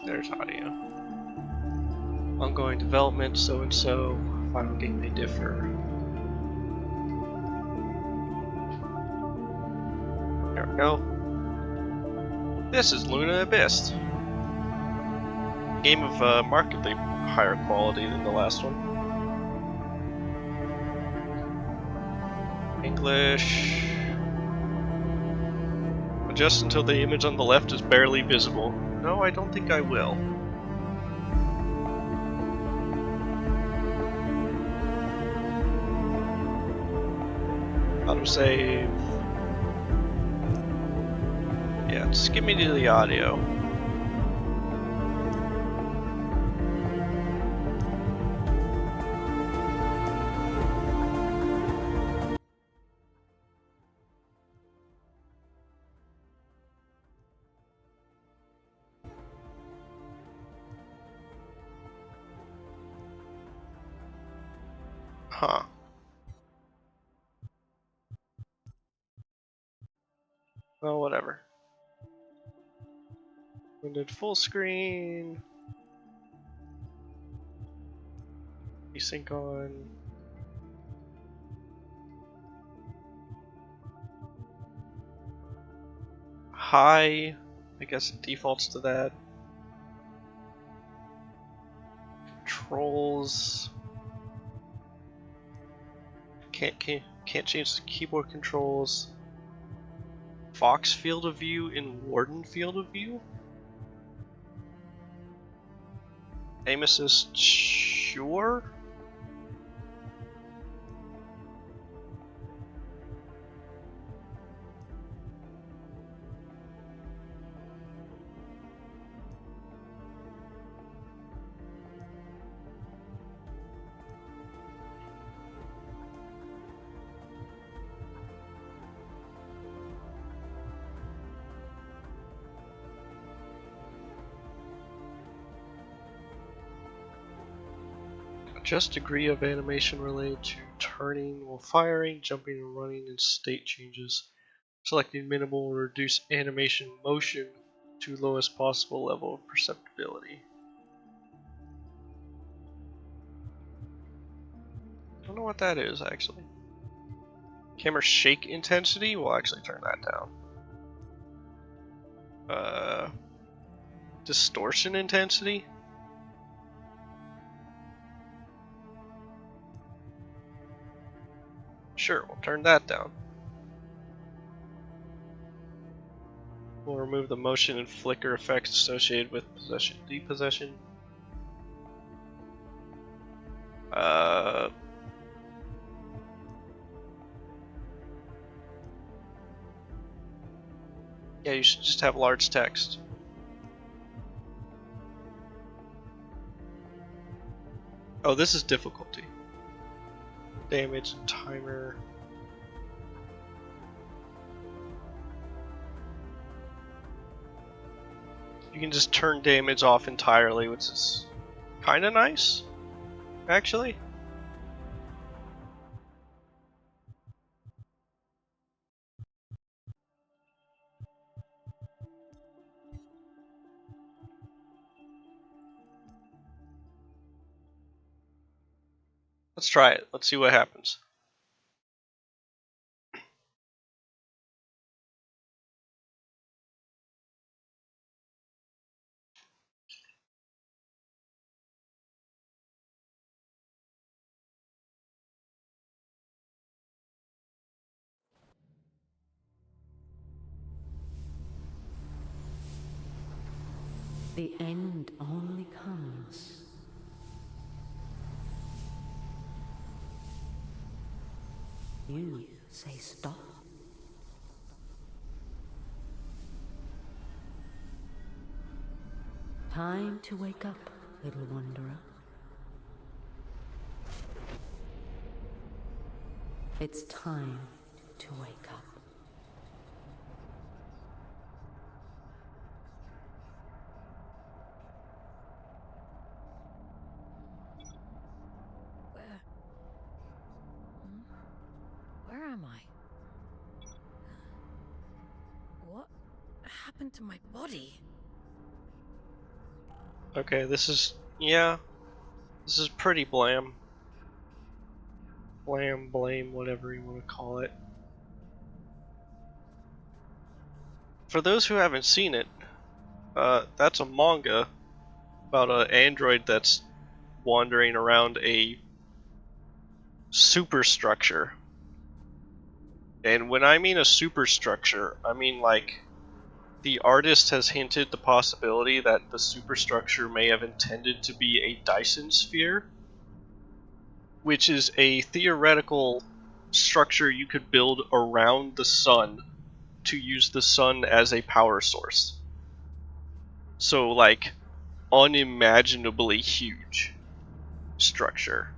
There's audio. Ongoing development, so and so. Final game may differ. There we go. This is Luna Abyss. Game of markedly higher quality than the last one. English. Adjust until the image on the left is barely visible. No, I don't think I will. Autosave. Yeah, just get me to the audio. Huh. Well, whatever. We did full screen. Async on. High. I guess it defaults to that. Controls. Can't change the keyboard controls. Fox field of view and Warden field of view. Aim assist, sure. Adjust degree of animation related to turning while firing, jumping and running, and state changes. Selecting minimal will reduce animation motion to lowest possible level of perceptibility. I don't know what that is actually. Camera shake intensity, we'll actually turn that down. Distortion intensity? Sure, we'll turn that down. We'll remove the motion and flicker effects associated with possession depossession. Yeah, you should just have large text. Oh, this is difficulty. Damage and timer. You can just turn damage off entirely, which is kind of nice, actually. Let's try it. Let's see what happens. The end only comes. You say stop. Time to wake up, little wanderer. It's time to wake up. Where am I? What happened to my body? Okay, yeah, this is pretty blam. Blam, blame, whatever you want to call it. For those who haven't seen it, that's a manga about an android that's wandering around a superstructure. And when I mean a superstructure, I mean like the artist has hinted the possibility that the superstructure may have intended to be a Dyson sphere, which is a theoretical structure you could build around the sun to use the sun as a power source. So, like, unimaginably huge structure.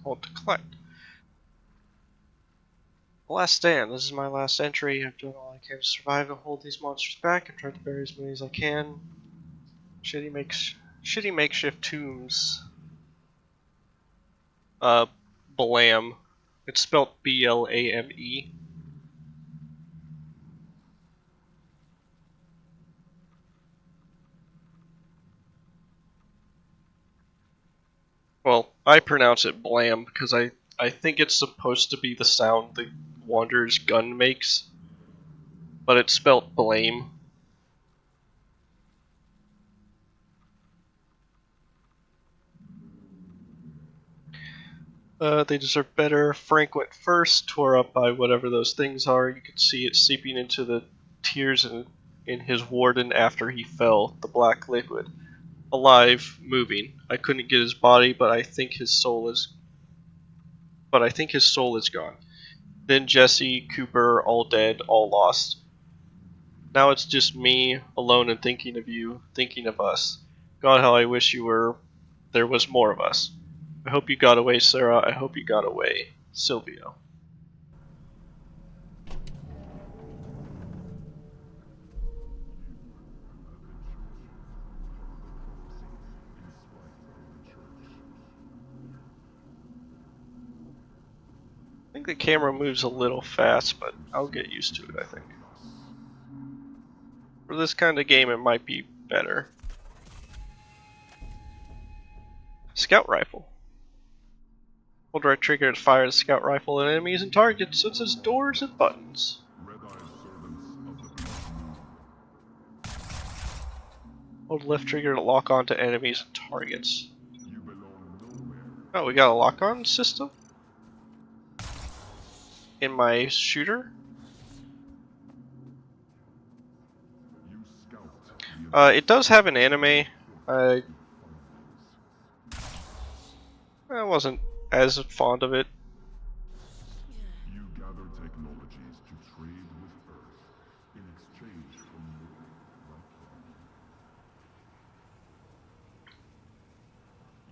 Hold to collect. Last stand. This is my last entry. I've done all I can to survive and hold these monsters back. I've tried to bury as many as I can. Shitty makeshift tombs. Uh, Blam. It's spelled B-L-A-M-E. Well, I pronounce it Blam because I think it's supposed to be the sound the Wanderer's gun makes, but it's spelled Blame. They deserve better. Frank went first, tore up by whatever those things are. You could see it seeping into the tears in his warden after he fell, the black liquid. Alive, moving. I couldn't get his body, but I think his soul is gone. Then Jesse, Cooper, all dead, all lost. Now it's just me, alone and thinking of you, thinking of us. God, how I wish there was more of us. I hope you got away, Sarah. I hope you got away, Silvio. I think the camera moves a little fast, but I'll get used to it, I think. For this kind of game, it might be better. Scout rifle. Hold right trigger to fire the scout rifle at enemies and targets, so it says doors and buttons. Hold left trigger to lock on to enemies and targets. Oh, we got a lock-on system? In my shooter? It does have an anime. I wasn't as fond of it. You gather technologies to trade with Earth in exchange for more lifelong.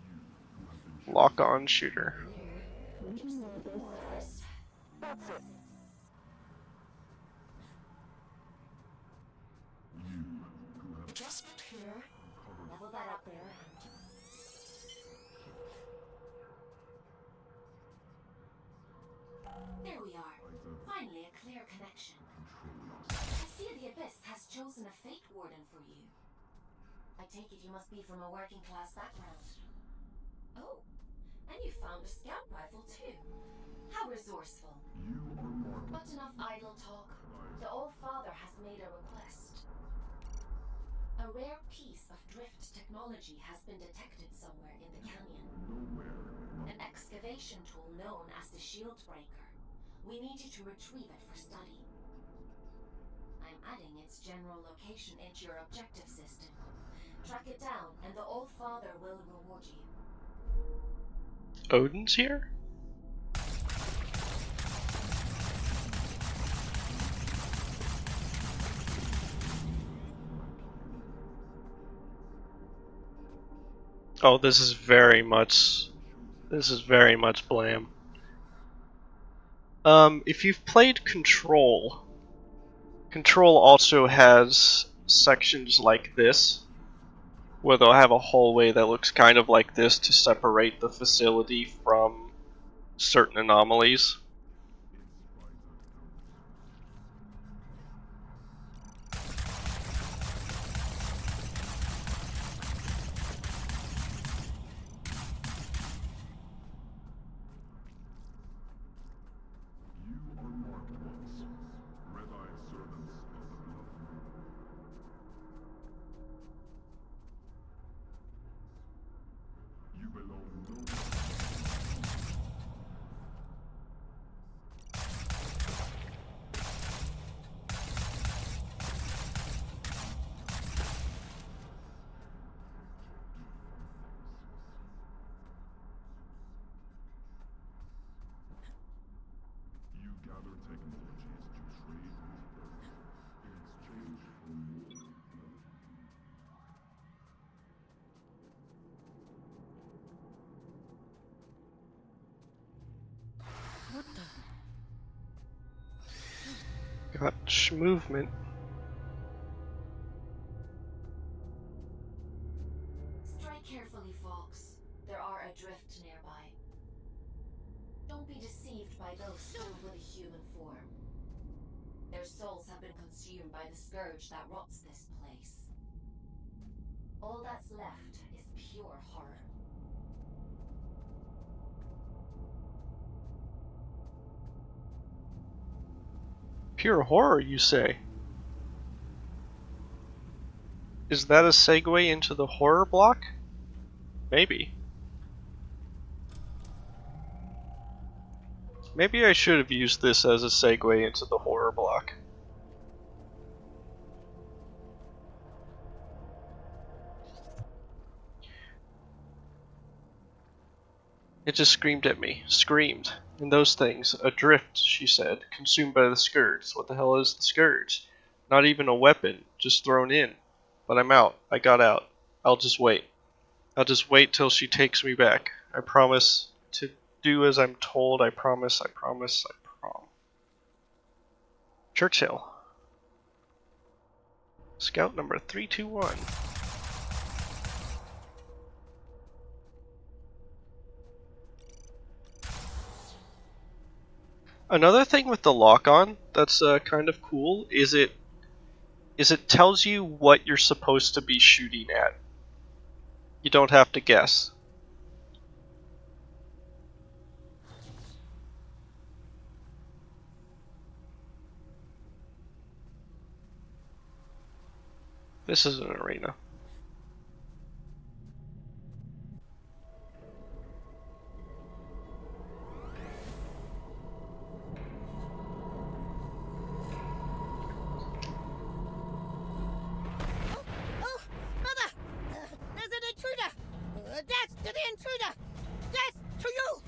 You who have been Lock-on shooter. Just here. Level that up there. There we are. Finally, a clear connection. I see the Abyss has chosen a Fate Warden for you. I take it you must be from a working class background. Oh, and you found a scout rifle too. How resourceful. You are marked. But enough idle talk. The Old Father has made a request. A rare piece of drift technology has been detected somewhere in the canyon. Nowhere. An excavation tool known as the Shield Breaker. We need you to retrieve it for study. I'm adding its general location into your objective system. Track it down, and the Old Father will reward you. Odin's here? Oh, this is very much Blam. If you've played Control, Control also has sections like this, where they'll have a hallway that looks kind of like this to separate the facility from certain anomalies. You are marked ones, red-eyed servants of the Blood Moon. You belong nowhere. You gather technologies to trade with Earth in exchange for more. Got movement. Strike carefully, Fox. There are adrift nearby. Don't be deceived by those still with a human form. Their souls have been consumed by the scourge that rots this place. All that's left is pure horror. Pure horror, you say? Is that a segue into the horror block? Maybe. Maybe I should have used this as a segue into the horror block. It just screamed at me. Screamed. And those things. Adrift, she said. Consumed by the scourge. What the hell is the scourge? Not even a weapon. Just thrown in. But I'm out. I got out. I'll just wait. I'll just wait till she takes me back. I promise to do as I'm told. I promise, I promise, I prom. Churchill. Scout number 321. Another thing with the lock-on that's kind of cool is it tells you what you're supposed to be shooting at. You don't have to guess. This is an arena. Oh, Mother! There's an intruder! Death to the intruder! Death to you!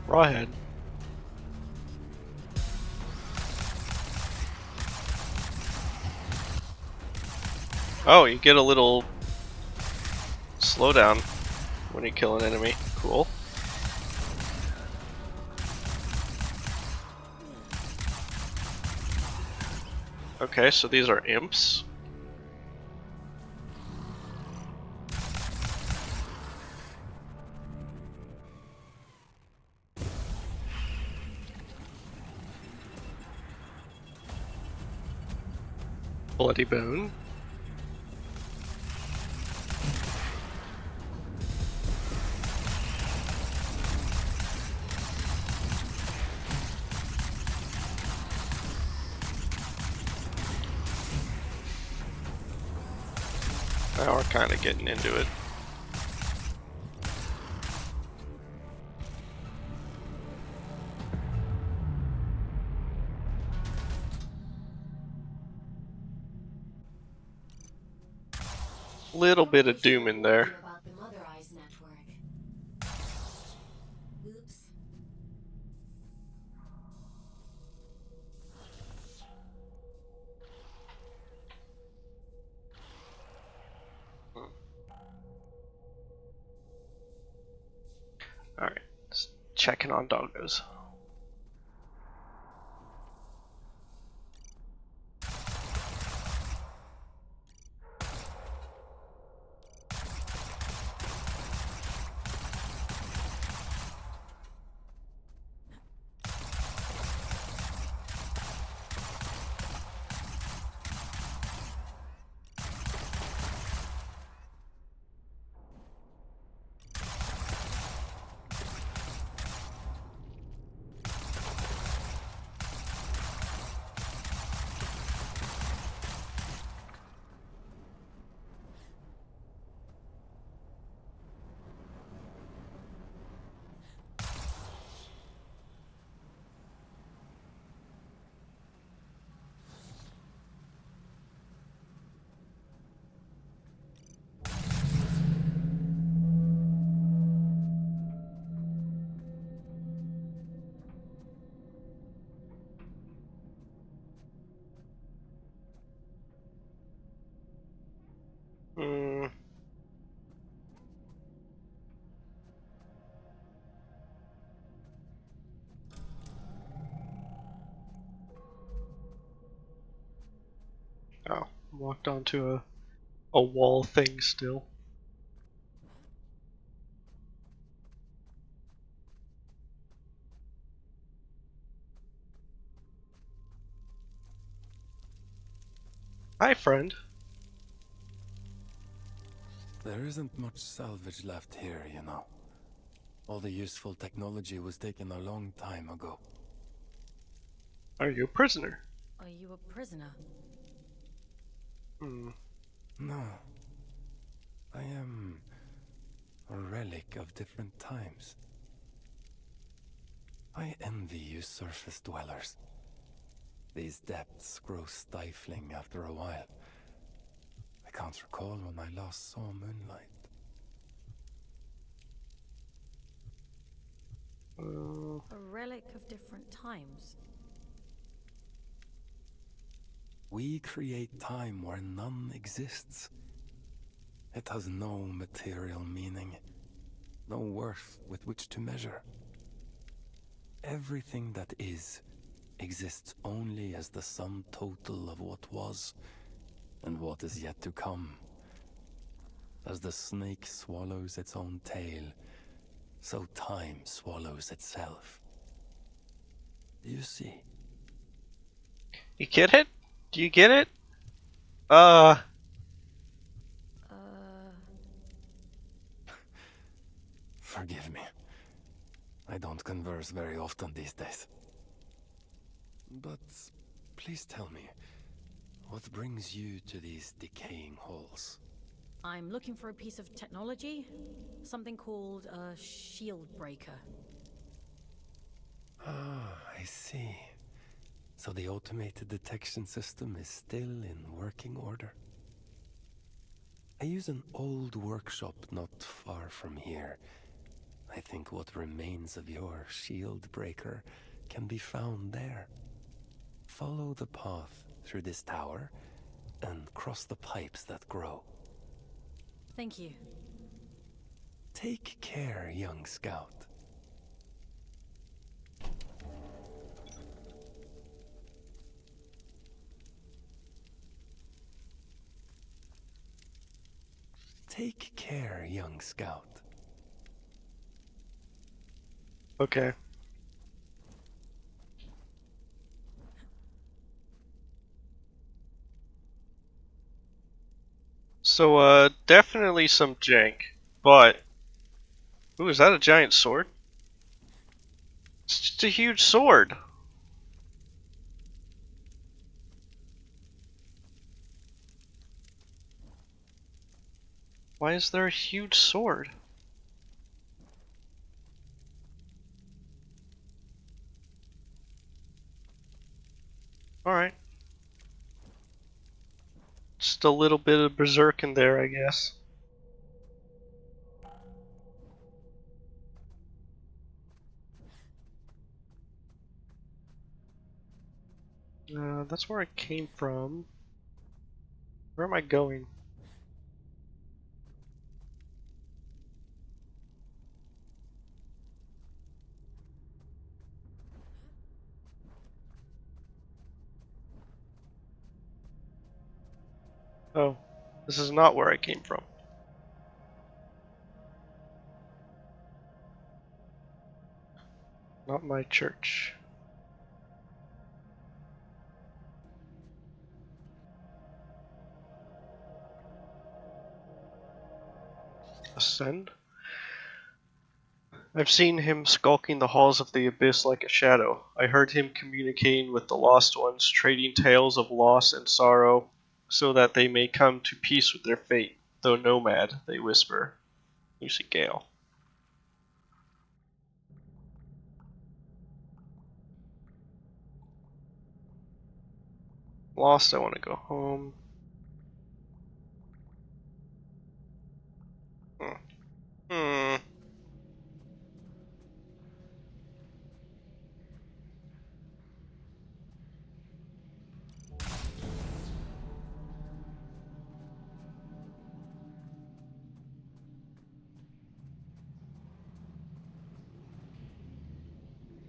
Rawhead. Oh, you get a little slowdown when you kill an enemy. Cool. Okay, so these are imps. Bloody Bone. Now we're kind of getting into it. Little bit of doom in there. About the Mother Eyes network. Oops. Alright, just checking on doggos. Hmm. Oh, walked onto a wall thing still. Hi, friend. There isn't much salvage left here, you know. All the useful technology was taken a long time ago. Are you a prisoner? Are you a prisoner? Hmm. No. I am a relic of different times. I envy you surface dwellers. These depths grow stifling after a while. I can't recall when I last saw moonlight. A relic of different times. We create time where none exists. It has no material meaning, no worth with which to measure. Everything that is exists only as the sum total of what was and what is yet to come. As the snake swallows its own tail, so time swallows itself. Do you see? You get it? Do you get it? Forgive me. I don't converse very often these days. But please tell me, what brings you to these decaying halls? I'm looking for a piece of technology. Something called a shield breaker. Ah, I see. So the automated detection system is still in working order. I use an old workshop not far from here. I think what remains of your shield breaker can be found there. Follow the path through this tower and cross the pipes that grow. Thank you. Take care, young scout. Take care, young scout. Okay. So, definitely some jank, but... Ooh, is that a giant sword? It's just a huge sword! Why is there a huge sword? Alright. Just a little bit of berserk in there, I guess. That's where I came from. Where am I going? Oh, this is not where I came from. Not my church. Ascend? I've seen him skulking the halls of the abyss like a shadow. I heard him communicating with the lost ones, trading tales of loss and sorrow, so that they may come to peace with their fate. Though nomad, they whisper. Lucy Gale. Lost, I want to go home. Hmm. Hmm.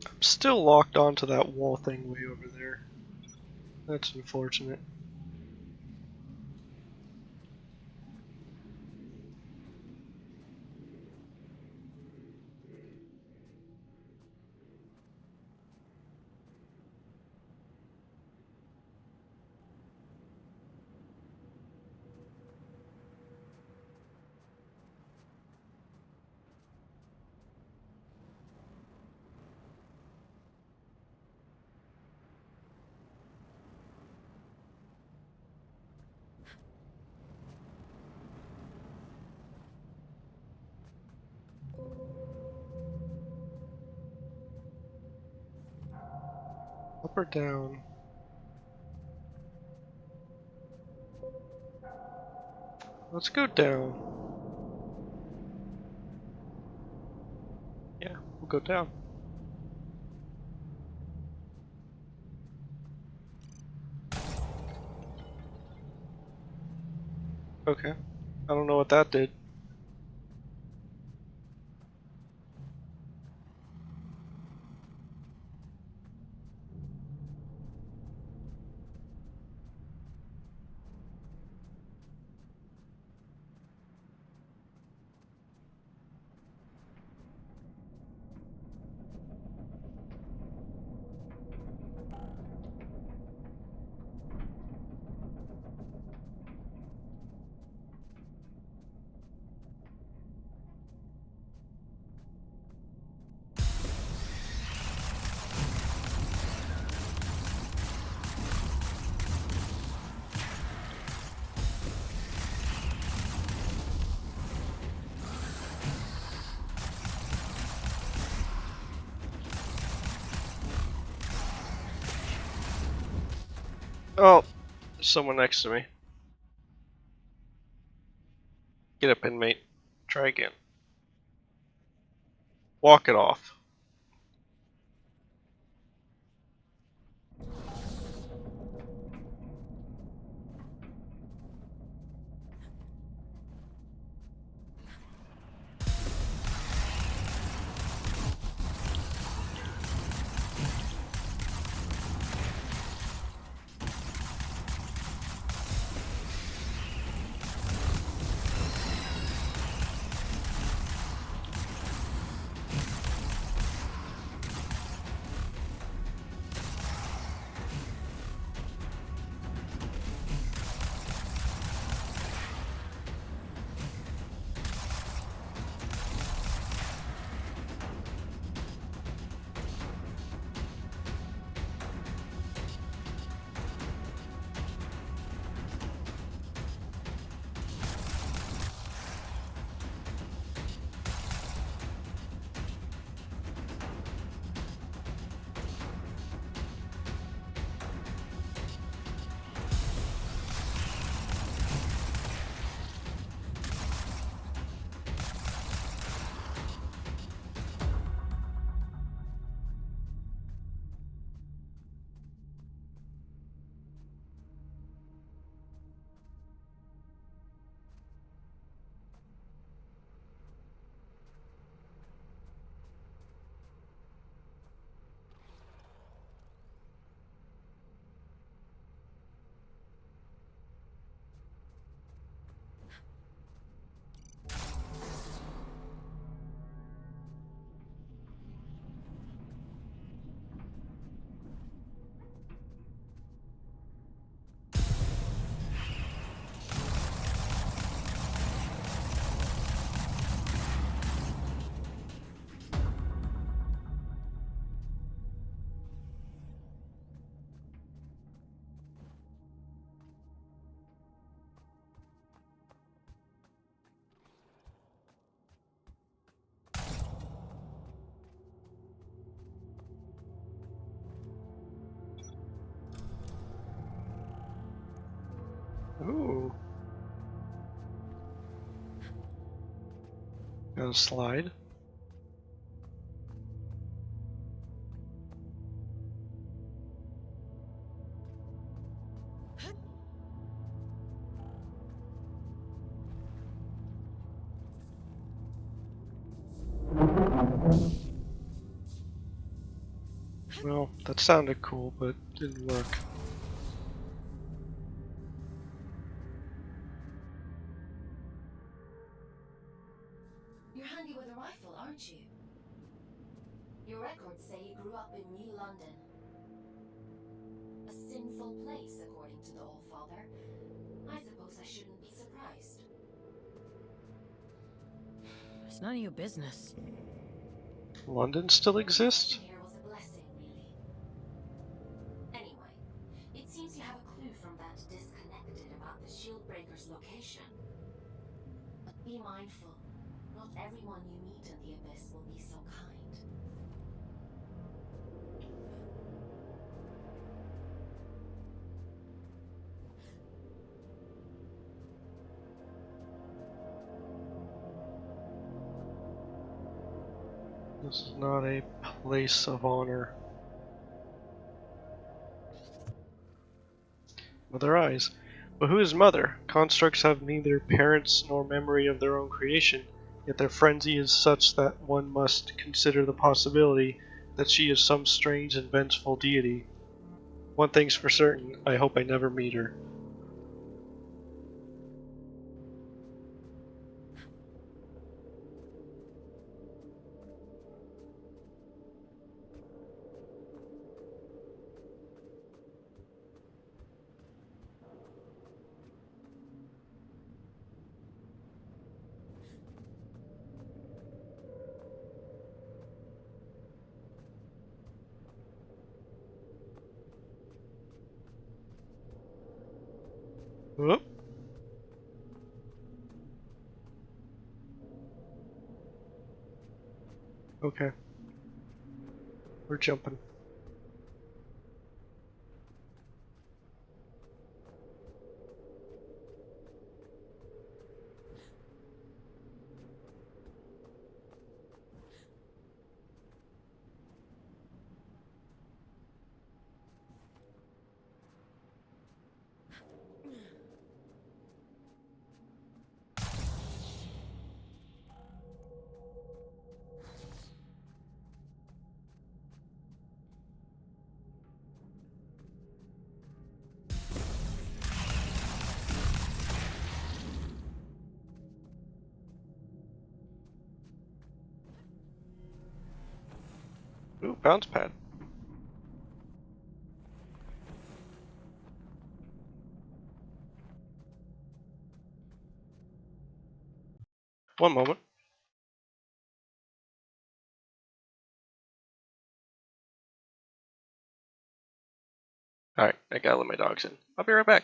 I'm still locked onto that wall thing way over there. That's unfortunate. Up or down? Let's go down. Yeah, we'll go down. Okay. I don't know what that did. Oh, there's someone next to me. Get up, inmate. Try again. Walk it off. Got a slide. Well, that sounded cool, but didn't work. You're handy with a rifle, aren't you? Your records say you grew up in New London. A sinful place, according to the Allfather. I suppose I shouldn't be surprised. It's none of your business. London still Your exists? protection here was a blessing, really. Anyway, it seems you have a clue from that disconnected about the Shieldbreaker's location. But be mindful. Not everyone you meet in the Abyss will be so kind. This is not a place of honor. Mother Eyes. But who is Mother? Constructs have neither parents nor memory of their own creation, yet their frenzy is such that one must consider the possibility that she is some strange and vengeful deity. One thing's for certain, I hope I never meet her. Whoop. Okay, we're jumping. Ooh, bounce pad. One moment. Alright, I gotta let my dogs in. I'll be right back.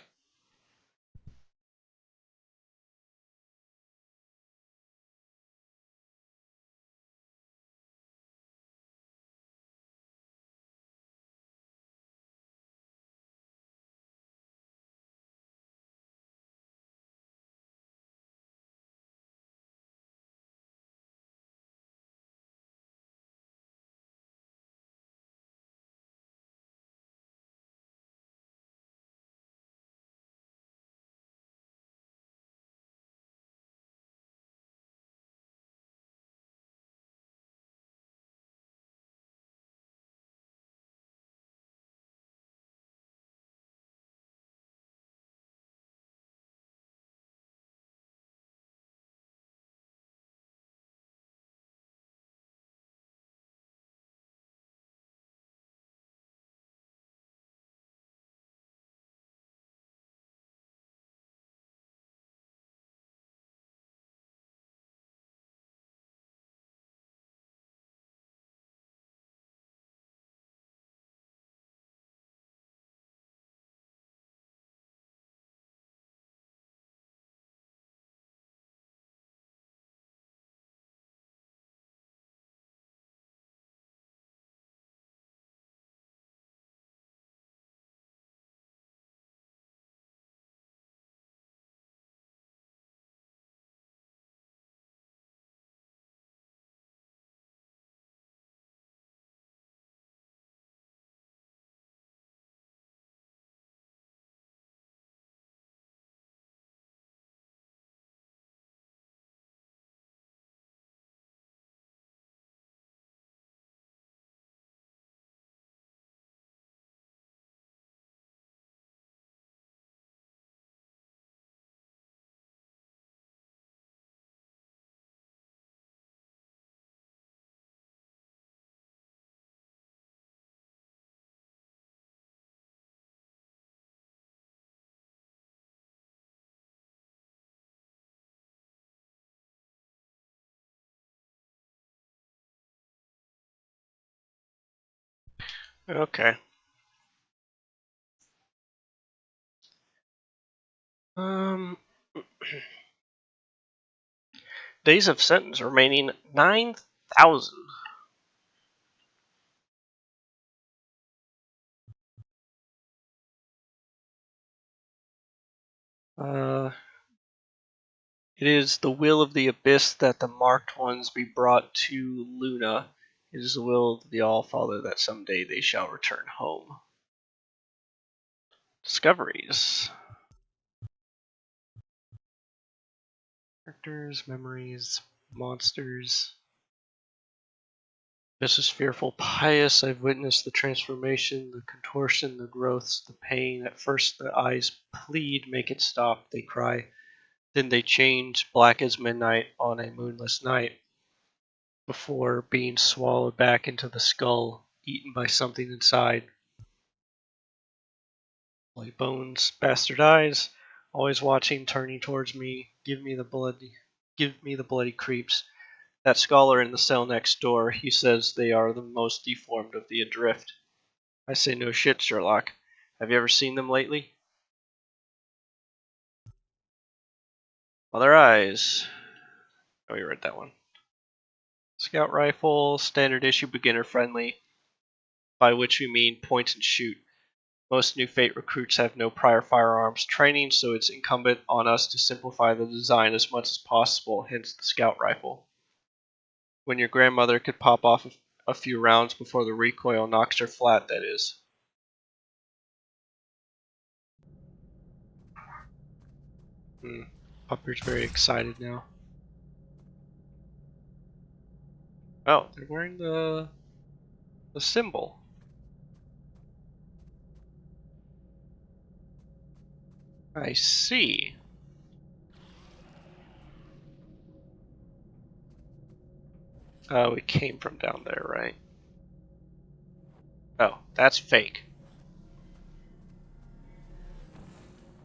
Okay. Um, days of sentence remaining 9,000. Uh, it is the will of the abyss that the marked ones be brought to Luna. It is the will of the All-Father that someday they shall return home. Discoveries. Characters, memories, monsters. This is fearful, pious. I've witnessed the transformation, the contortion, the growths, the pain. At first the eyes plead, make it stop, they cry. Then they change, black as midnight on a moonless night, before being swallowed back into the skull, eaten by something inside. Like bones, bastard eyes, always watching, turning towards me. Give me the bloody creeps. That scholar in the cell next door, he says they are the most deformed of the adrift. I say no shit, Sherlock. Have you ever seen them lately? Other eyes. Oh, you read that one. Scout rifle, standard issue, beginner friendly, by which we mean point and shoot. Most new Fate recruits have no prior firearms training, so it's incumbent on us to simplify the design as much as possible, hence the scout rifle. When your grandmother could pop off a few rounds before the recoil knocks her flat, that is. Puppy's very excited now. Oh, they're wearing the symbol. I see. We came from down there, right? Oh, that's fake.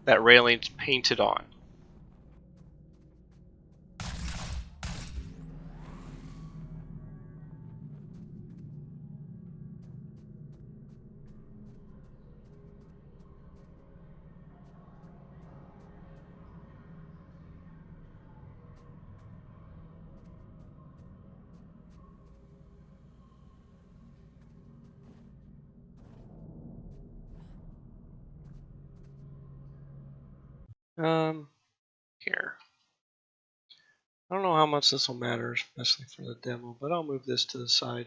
That railing's painted on. Here. I don't know how much this will matter, especially for the demo, but I'll move this to the side.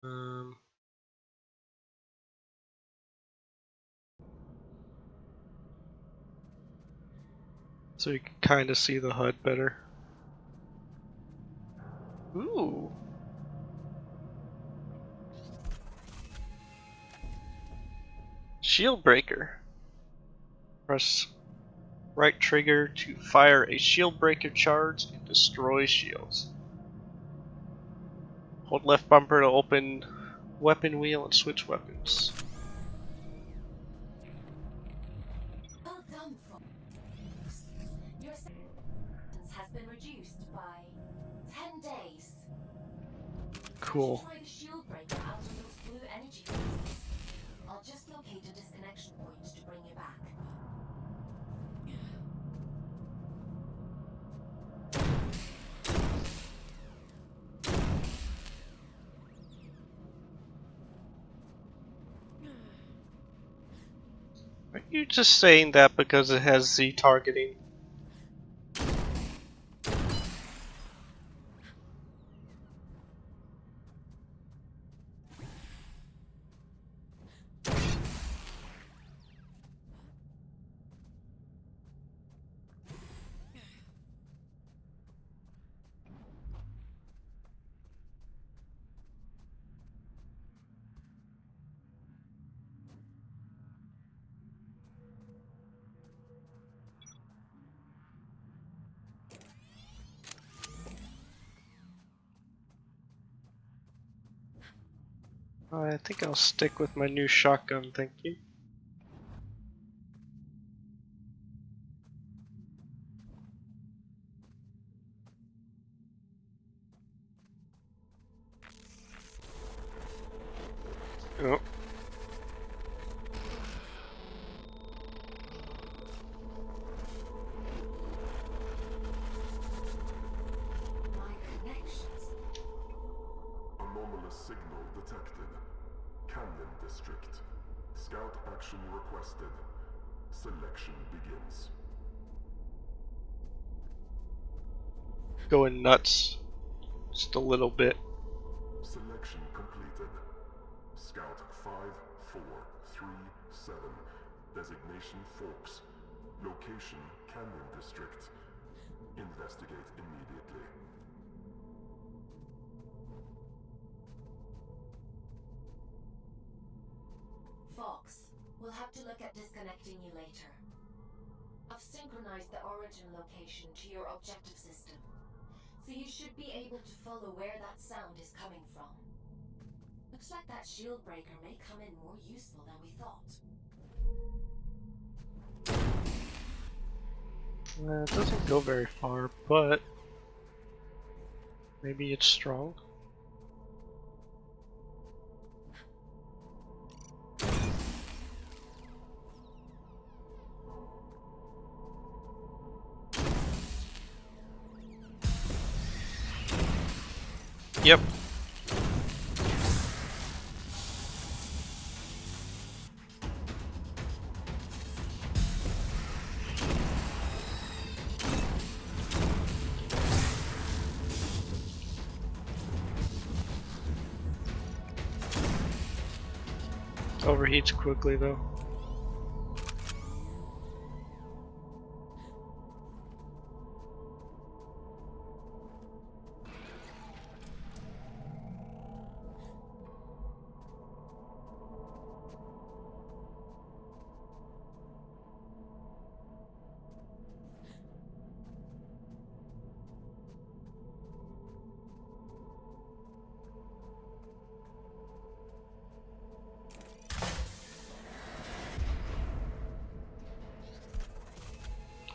Um, so you can kind of see the HUD better. Ooh. Shield breaker. Press right trigger to fire a shield breaker charge and destroy shields. Hold left bumper to open weapon wheel and switch weapons. Well done, Fox. Your sentence has been reduced by 10 days. You should Cool. try the shield breaker out of those blue energy fields. I'll just locate a disconnection point to bring you back. Are you just saying that because it has Z targeting? I think I'll stick with my new shotgun, thank you. Oh, My connections. Anomalous signal detected. Canyon District. Scout action requested. Selection begins. going nuts. Just a little bit. Selection completed. Scout 5437. Designation Forks. Location Canyon District. Investigate immediately. Fox, we'll have to look at disconnecting you later. I've synchronized the origin location to your objective system, so you should be able to follow where that sound is coming from. Looks like that shield breaker may come in more useful than we thought. It doesn't go very far, but maybe it's strong. Yep. Overheats quickly though.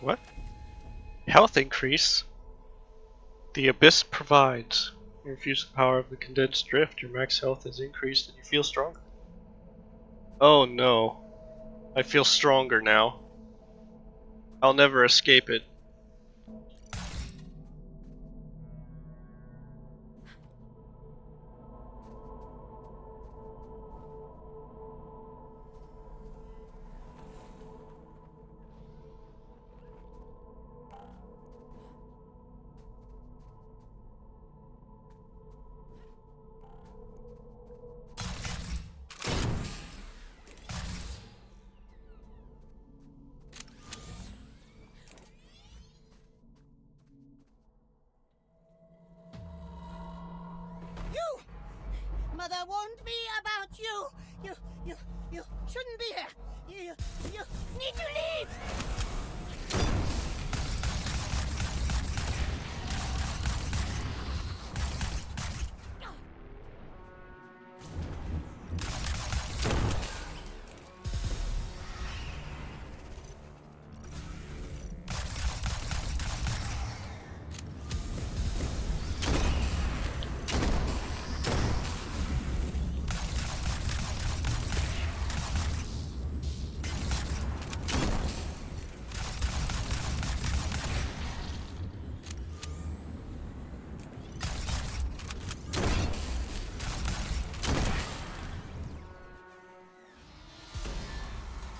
What? Health increase? The Abyss provides. You infuse the power of the condensed drift, your max health is increased and you feel stronger. Oh no. I feel stronger now. I'll never escape it. You! Mother warned me about you! You shouldn't be here! You need to leave!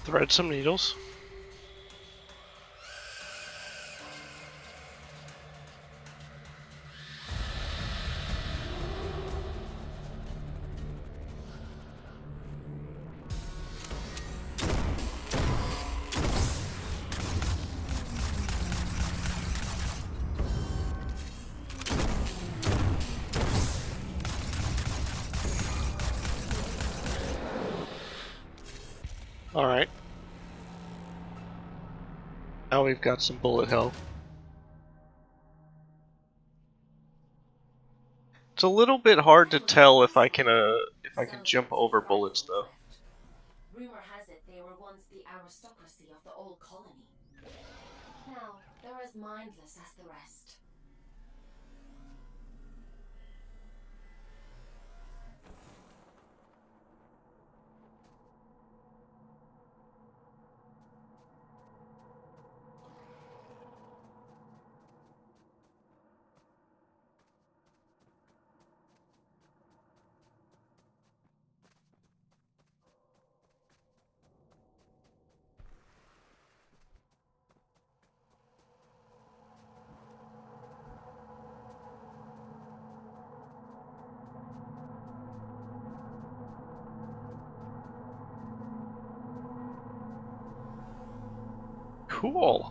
Thread some needles. Alright. Now we've got some bullet hell. It's a little bit hard to tell if I can jump over bullets though. Rumor has it they were once the aristocracy of the old colony. Now, they're as mindless as the rest. Cool.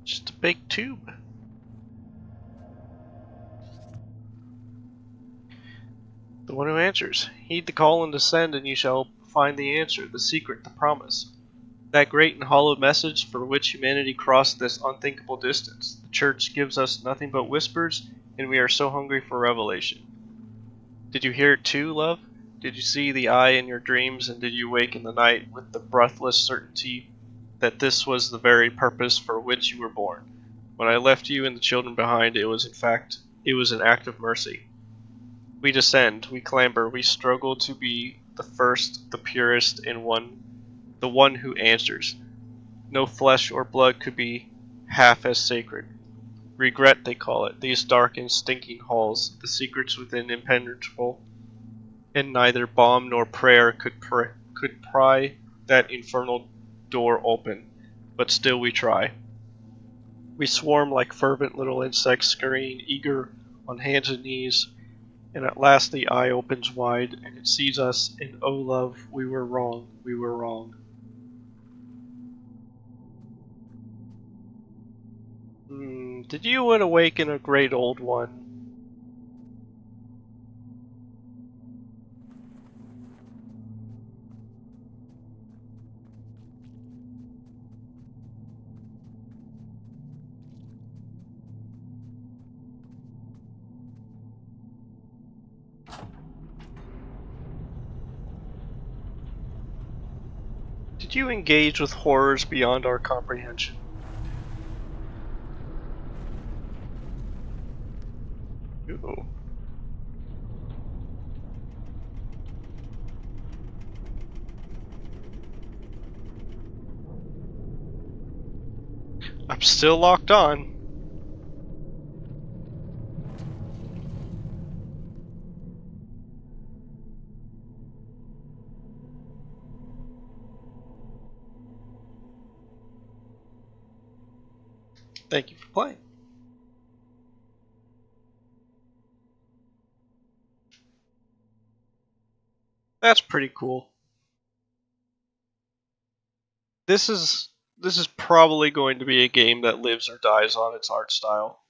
Just a big tube. The one who answers. Heed the call and descend, and you shall find the answer, the secret, the promise. That great and hollow message for which humanity crossed this unthinkable distance. The Church gives us nothing but whispers, and we are so hungry for revelation. Did you hear it too, love? Did you see the eye in your dreams, and did you wake in the night with the breathless certainty that this was the very purpose for which you were born? When I left you and the children behind, it was an act of mercy. We descend, we clamber, we struggle to be the first, the purest, and the one who answers. No flesh or blood could be half as sacred. Regret, they call it, these dark and stinking halls, the secrets within impenetrable, and neither balm nor prayer could pry that infernal door open. But still we try. We swarm like fervent little insects, scurrying, eager, on hands and knees, and at last the eye opens wide, and it sees us, and oh love, we were wrong, we were wrong. Did you awaken a great old one? Did you engage with horrors beyond our comprehension? Ooh. I'm still locked on. Thank you for playing. That's pretty cool. This is this is probably going to be a game that lives or dies on its art style.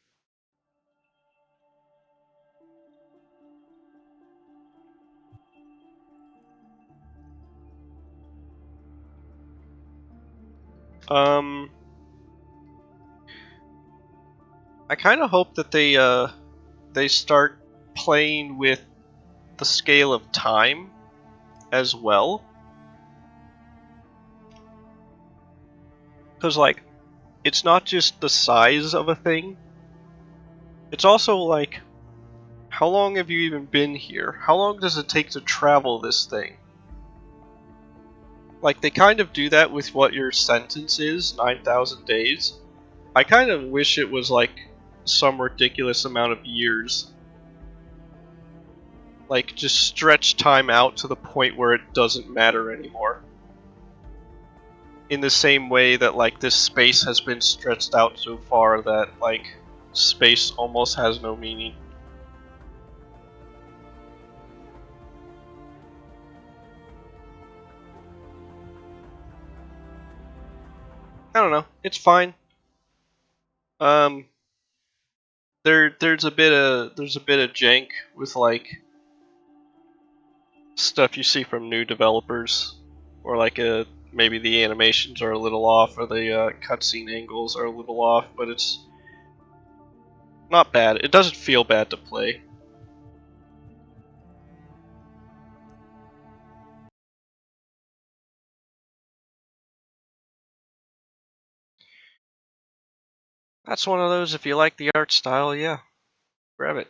Um, I kind of hope that they start playing with the scale of time as well, because like it's not just the size of a thing; it's also like how long have you even been here? How long does it take to travel this thing? Like they kind of do that with what your sentence is, 9,000 days. I kind of wish it was like some ridiculous amount of years. Like just stretch time out to the point where it doesn't matter anymore. In the same way that like this space has been stretched out so far that like space almost has no meaning. I don't know. It's fine. Um, there's a bit of jank with like stuff you see from new developers, or like maybe the animations are a little off, or the cutscene angles are a little off, but it's not bad. It doesn't feel bad to play. That's one of those, if you like the art style, yeah, grab it.